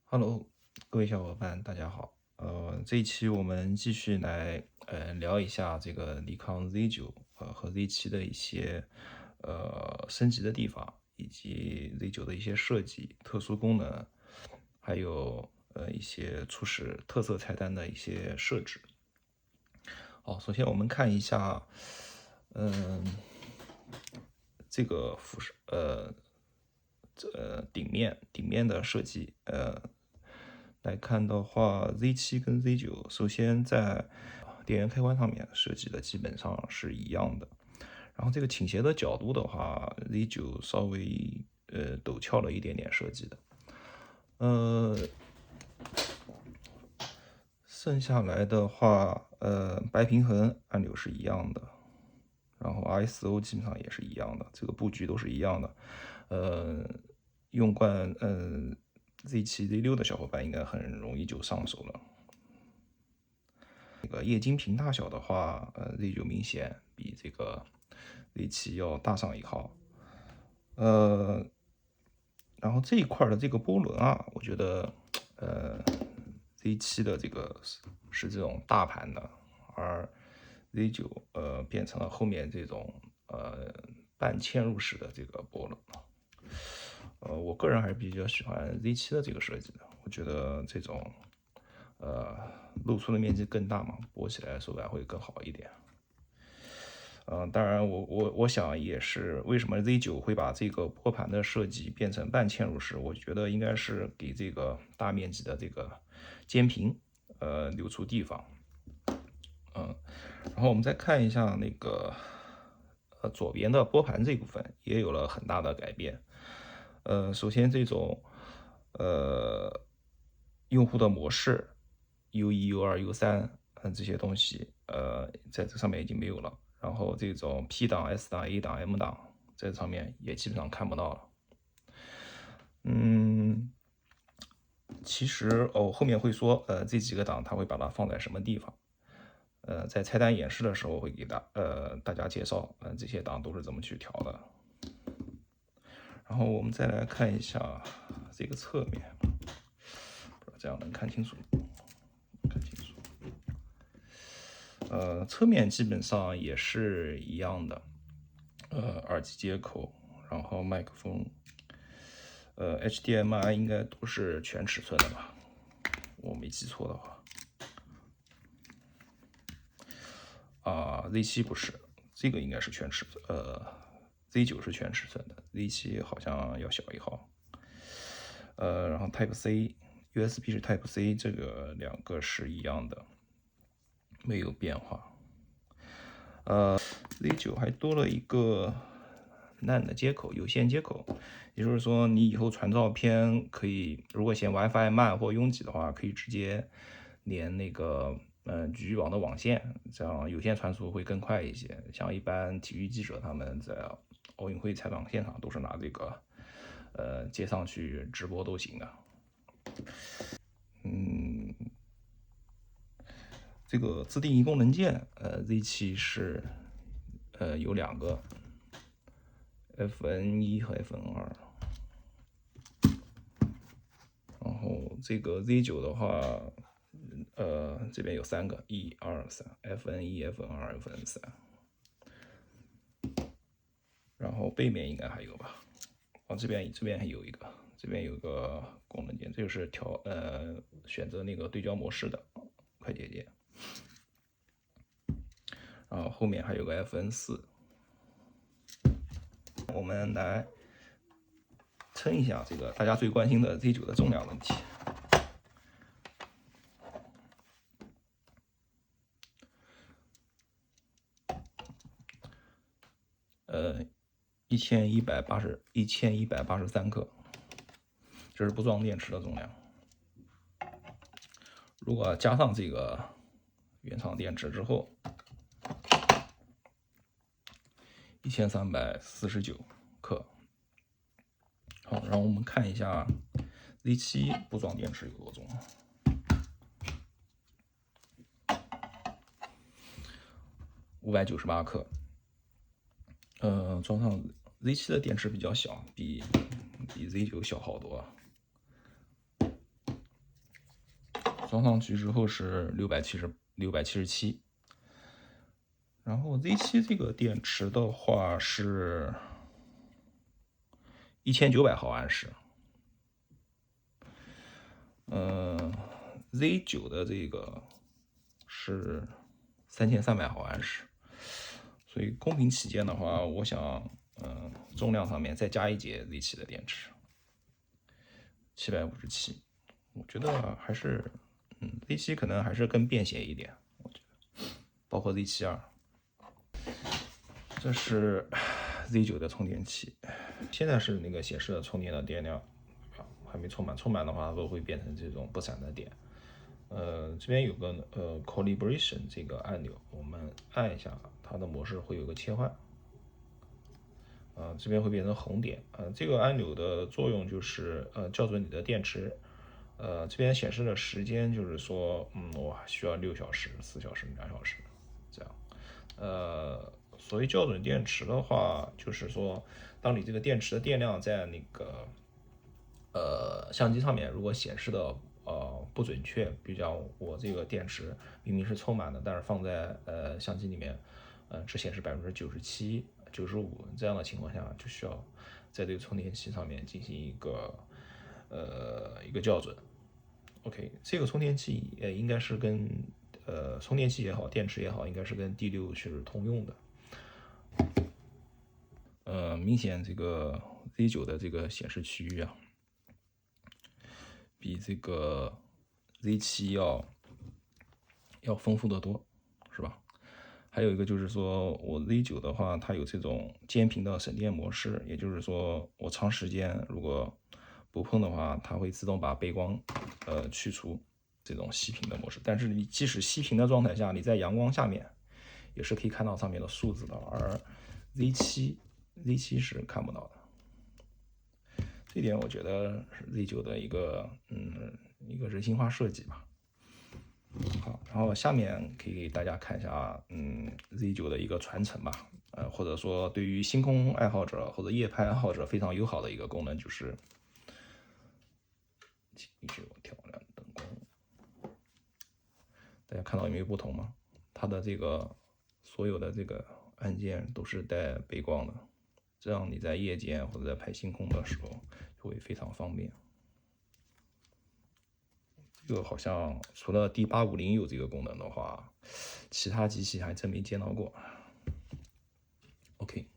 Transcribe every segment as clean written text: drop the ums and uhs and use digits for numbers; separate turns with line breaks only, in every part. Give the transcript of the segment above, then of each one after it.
Hello，各位小伙伴，大家好。这一期我们继续来聊一下这个尼康 Z9和 Z7的一些升级的地方，以及 Z9的一些设计、特殊功能，还有一些初始特色菜单的一些设置。好，首先我们看一下，嗯、这个顶面的设计，来看的话，Z7跟 Z9，首先在电源开关上面设计的基本上是一样的。然后这个倾斜的角度的话，Z9稍微陡峭了一点点设计的。呃，剩下来的话，白平衡按钮是一样的，然后 ISO 基本上也是一样的，这个布局都是一样的。用惯Z7、Z6的小伙伴应该很容易就上手了。这个液晶屏大小的话，Z9明显比这个 Z7要大上一号。然后这一块的这个波轮啊，我觉得Z7的这个是这种大盘的，而 Z9 变成了后面这种半嵌入式的这个波轮。我个人还是比较喜欢 Z7的这个设计的，我觉得这种露出的面积更大嘛，拨起来手感会更好一点。当然我想也是为什么 Z9会把这个拨盘的设计变成半嵌入式，我觉得应该是给这个大面积的这个肩屏留出地方。然后我们再看一下那个左边的拨盘这部分也有了很大的改变。首先这种用户的模式 U1、U2、U3 这些东西在这上面已经没有了。然后这种 P 档、S 档、A 档、M 档在这上面也基本上看不到了。其实后面会说这几个档它会把它放在什么地方。在菜单演示的时候会给大家介绍这些档都是怎么去调的。然后我们再来看一下这个侧面，不知道这样能看清楚。侧面基本上也是一样的，耳机接口，然后麦克风，HDMI 应该都是全尺寸的吧，我没记错的话。Z7不是，这个应该是全尺寸，Z9是全尺寸的，Z7好像要小一号。然后 Type C、USB 是 Type C，这个两个是一样的，没有变化。Z9还多了一个 LAN 的接口，有线接口，也就是说你以后传照片可以，如果嫌 WiFi 慢或拥挤的话，可以直接连那个局域网的网线，这样有线传输会更快一些。像一般体育记者他们在奥运会采访现场都是拿这个接上去直播都行的。这个自定义功能键，Z7是有两个 FN1 和 FN2，然后这个 Z9的话，这边有三个1、2、3 FN1、FN2、FN3，然后背面应该还有吧？这边还有一个，这边有个功能键，这就是选择那个对焦模式的快捷键，然后后面还有个 FN4。我们来称一下这个大家最关心的 Z9的重量问题。1183克，这是不装电池的重量。如果加上这个原厂电池之后，1349克。好，然后我们看一下 Z7 不装电池有多重，598克。装上 Z7的电池比较小，比 Z9 小好多。装上去之后是677，然后 Z7 这个电池的话是1900毫安时，Z9 的这个是3300毫安时，所以公平起见的话，我想，重量上面再加一节 Z7 的电池，757，我觉得还是，Z7 可能还是更便携一点，我觉得，包括 Z72，这是 Z9 的充电器，现在是那个显示的充电的电量，还没充满，充满的话都会变成这种不闪的点。这边有个calibration 这个按钮，我们按一下，它的模式会有个切换。这边会变成红点。这个按钮的作用就是校准你的电池。这边显示的时间就是说，我需要6小时、4小时、2小时这样。所谓校准电池的话，就是说，当你这个电池的电量在那个相机上面如果显示的不准确，比如讲我这个电池明明是充满的，但是放在相机里面只显示97%、95%这样的情况下，就需要在这个充电器上面进行一个校准。OK， 这个充电器应该是跟充电器也好，电池也好，应该是跟 D6是通用的。明显这个 Z9 的这个显示区域啊，比这个 Z7 要丰富得多，是吧？还有一个就是说，我 Z9 的话，它有这种监屏的省电模式，也就是说，我长时间如果不碰的话，它会自动把背光去除这种熄屏的模式。但是你即使熄屏的状态下，你在阳光下面也是可以看到上面的数字的，而 Z7 是看不到的。这点我觉得是 Z9 的一个人性化设计吧。好，然后下面可以给大家看一下，Z9 的一个传承吧，或者说对于星空爱好者或者夜拍爱好者非常友好的一个功能，就是调亮灯光。大家看到有没有不同吗？它的这个所有的这个按键都是带背光的，这样你在夜间或者在拍星空的时候就会非常方便。这个好像除了 D850有这个功能的话，其他机器还真没见到过。OK，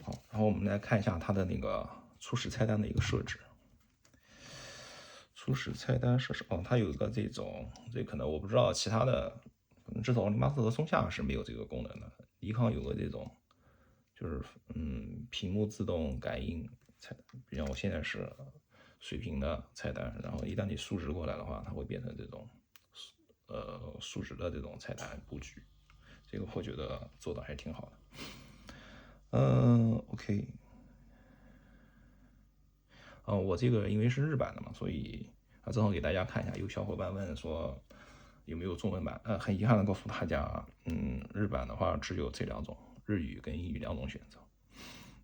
好，然后我们来看一下它的那个初始菜单的一个设置。初始菜单设置它有一个这种，这可能我不知道其他的，至少084和松下是没有这个功能的。尼康有个这种，就是屏幕自动感应菜单，比如我现在是水平的菜单，然后一旦你竖直过来的话，它会变成这种竖直的这种菜单布局，这个我觉得做的还挺好的。OK， 我这个因为是日版的嘛，所以正好给大家看一下。有小伙伴问说有没有中文版？很遗憾的告诉大家，日版的话只有这2种，日语跟英语2种选择。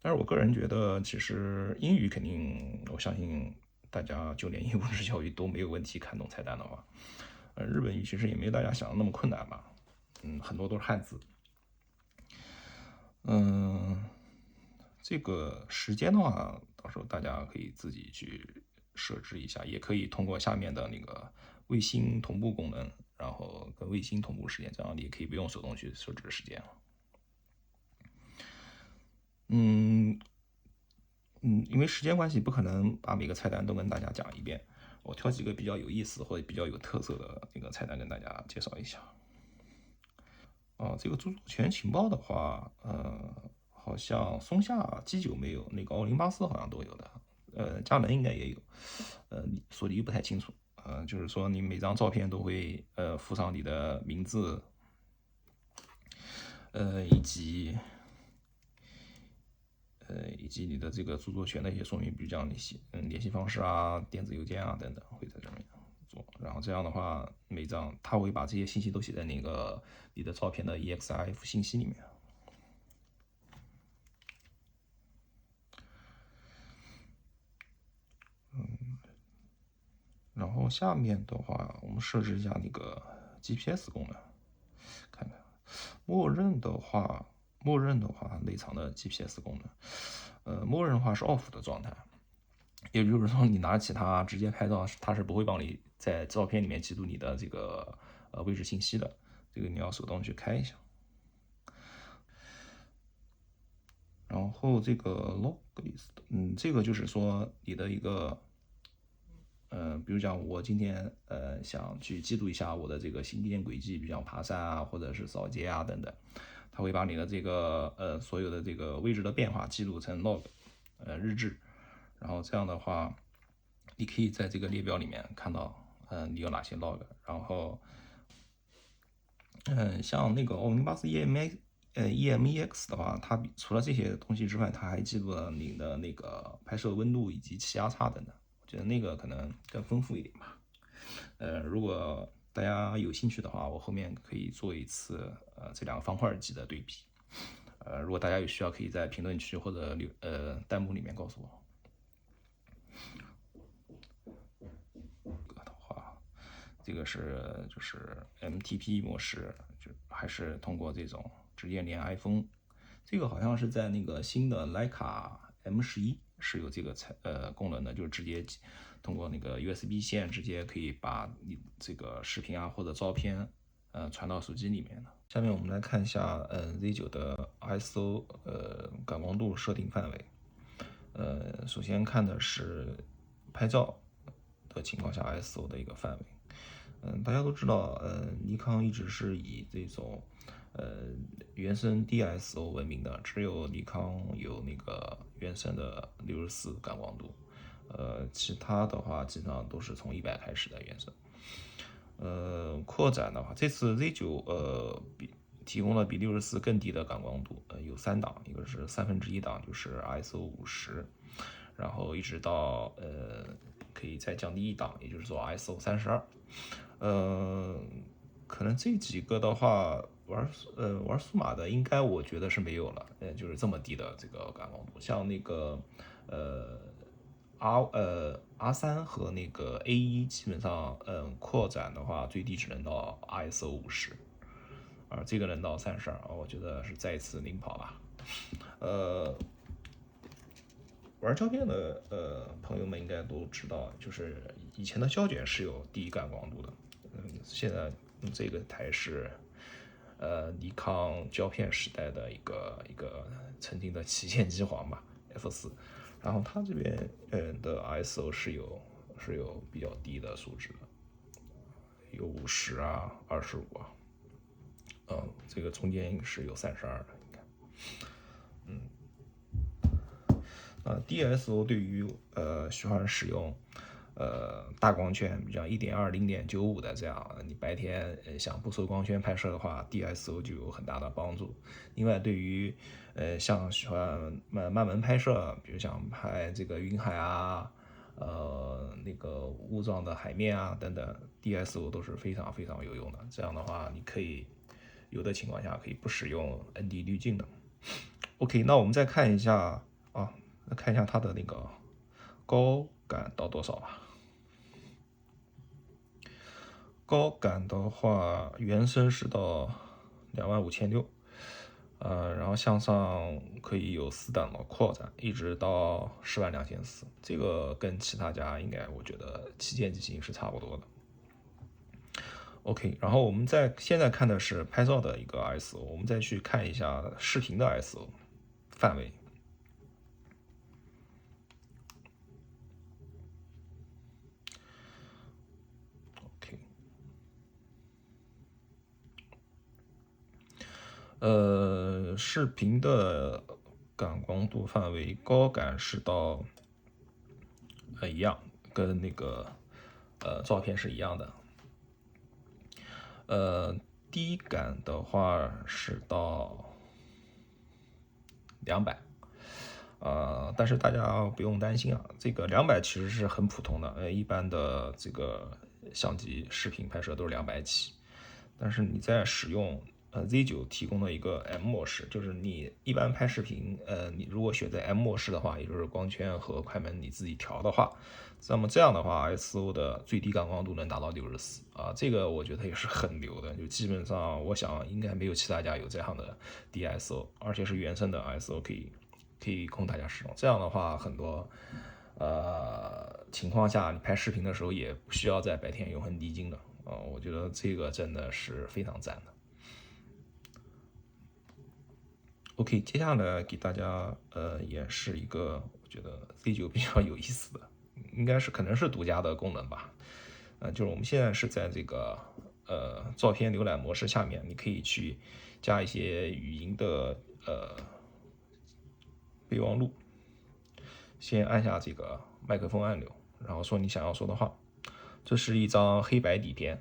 但是我个人觉得，其实英语肯定，我相信大家就连义务制教育都没有问题看懂菜单的话，日本语其实也没大家想的那么困难吧，很多都是汉字。这个时间的话，到时候大家可以自己去设置一下，也可以通过下面的那个卫星同步功能，然后跟卫星同步时间，这样你也可以不用手动去设置时间了。因为时间关系，不可能把每个菜单都跟大家讲一遍，我挑几个比较有意思或者比较有特色的那个菜单跟大家介绍一下。这个著作权情报的话，好像松下 G9没有，那个奥林巴斯好像都有的，佳能应该也有，索尼不太清楚，就是说你每张照片都会附上你的名字，以及你的这个著作权的一些说明，比如讲联系方式啊、电子邮件啊等等，会在这面做。然后这样的话，每张它会把这些信息都写在那个你的照片的 EXIF 信息里面。后下面的话，我们设置一下那个 GPS 功能，看看，默认的话它内藏的 GPS 功能，默认的话是 off 的状态，也就是说你拿起它直接拍照，它是不会帮你在照片里面记录你的这个位置信息的，这个你要手动去开一下。然后这个 log list，这个就是说你的一个，比如讲我今天想去记录一下我的这个行进轨迹，比如讲爬山啊，或者是扫街啊等等，它会把你的这个所有的这个位置的变化记录成 log，日志，然后这样的话，你可以在这个列表里面看到你有哪些 log，然后像那个奥林巴斯 EMEX 的话，它除了这些东西之外，它还记录了你的那个拍摄温度以及气压差等等。我觉得那个可能更丰富一点吧。如果大家有兴趣的话，我后面可以做一次这两个方块机的对比。如果大家有需要，可以在评论区或者弹幕里面告诉我。这个就是 MTP 模式，就还是通过这种直接连 iPhone， 这个好像是在那个新的徕卡 M11是有这个功能的，就是直接通过那个 USB 线直接可以把你这个视频啊或者照片传到手机里面的。下面我们来看一下Z9的 ISO 感光度设定范围。首先看的是拍照的情况下 ISO 的一个范围。大家都知道，尼康一直是以这种原生 DSO 闻名的，只有尼康有那个原生的64感光度，其他的话基本上都是从100开始的原生。扩展的话，这次 Z9 提供了比64更低的感光度，有3档，一个是1/3档，就是 ISO 50，然后一直到可以再降低1档，也就是说 ISO 32。可能这几个的话，玩数码的应该我觉得是没有了，就是这么低的这个感光度，像那个R3和那个 A1 基本上扩展的话最低只能到 ISO 50，而这个能到32，我觉得是再一次领跑吧。玩胶片的朋友们应该都知道，就是以前的胶卷是有低感光度的，现在这个台是尼康胶片时代的一个曾经的旗舰机皇吧 F4，然后它这边的 ISO 是有比较低的数值的，有50啊、25啊，这个中间是有32的，你看，DSO 对于喜欢使用大光圈，比如像1.2、0.95的这样，你白天想不受光圈拍摄的话 ，DSO 就有很大的帮助。另外，对于像喜欢慢门拍摄，比如想拍这个云海啊，那个雾状的海面啊等等，DSO 都是非常非常有用的。这样的话，你可以有的情况下可以不使用 ND 滤镜的。OK， 那我们再看一下啊。看一下它的那个高感到多少吧。高感的话，原生是到25600，然后向上可以有4档的扩展，一直到102400，这个跟其他家应该我觉得旗舰机型是差不多的。OK， 然后我们现在看的是拍照的一个 ISO， 我们再去看一下视频的 ISO 范围。视频的感光度范围高感是到一样，跟那个照片是一样的。低感的话是到200，但是大家不用担心啊，这个200其实是很普通的，一般的这个相机视频拍摄都是200起，但是你在使用 Z9提供了一个 M 模式，就是你一般拍视频，你如果选择 M 模式的话，也就是光圈和快门你自己调的话，那么这样的话 ISO 的最低感光度能达到64啊，这个我觉得也是很牛的，就基本上我想应该没有其他家有这样的 DSO，而且是原生的 ISO 可以供大家使用。这样的话，很多情况下你拍视频的时候也不需要在白天永恒低精的啊，我觉得这个真的是非常赞的。OK，接下来给大家演示一个我觉得 Z9比较有意思的，应该是可能是独家的功能吧。就是我们现在是在这个照片浏览模式下面，你可以去加一些语音的备忘录。先按下这个麦克风按钮，然后说你想要说的话。这是一张黑白底片，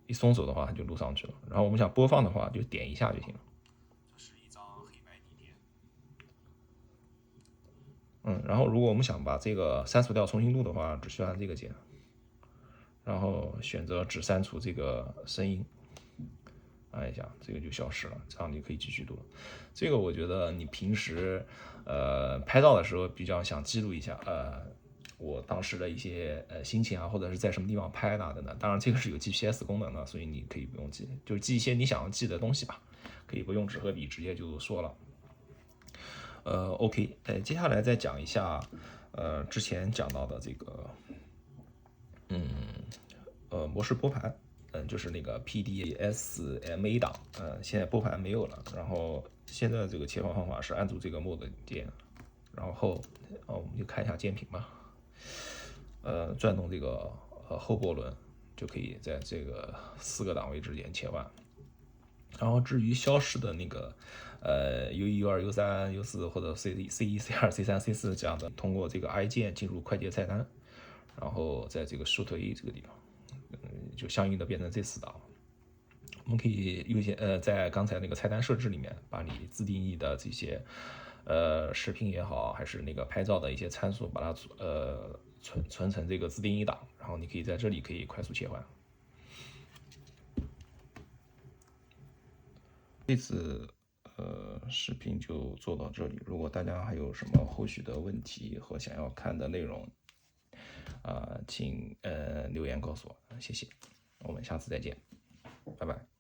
一松手的话它就录上去了。然后我们想播放的话，就点一下就行了。这是一张黑白底片。然后如果我们想把这个删除掉重新录的话，只需要按这个键，然后选择只删除这个声音，按一下，这个就消失了，这样你可以继续录了。这个我觉得你平时拍照的时候比较想记录一下我当时的一些心情啊，或者是在什么地方拍的等等。当然这个是有 GPS 功能的，所以你可以不用记，就是记一些你想要记的东西吧，可以不用纸和笔直接就说了。OK，接下来再讲一下之前讲到的这个模式拨盘。就是那个 PDSMA 档，现在拨盘没有了。然后现在这个切换方法是按住这个 Mode 键，然后我们就看一下键屏吧。转动这个后拨轮，就可以在这个4个档位之间切换。然后至于消失的那个U1、U2、U3、U4 或者 C1、C2、C3、C4 这样的，通过这个 I 键进入快捷菜单，然后在这个 Shoot A 这个地方。就相应的变成这4档。我们可以优先在刚才那个菜单设置里面，把你自定义的这些视频也好，还是那个拍照的一些参数，把它存成这个自定义档，然后你可以在这里可以快速切换。这次视频就做到这里。如果大家还有什么后续的问题和想要看的内容，请留言告诉我，谢谢。我们下次再见，拜拜。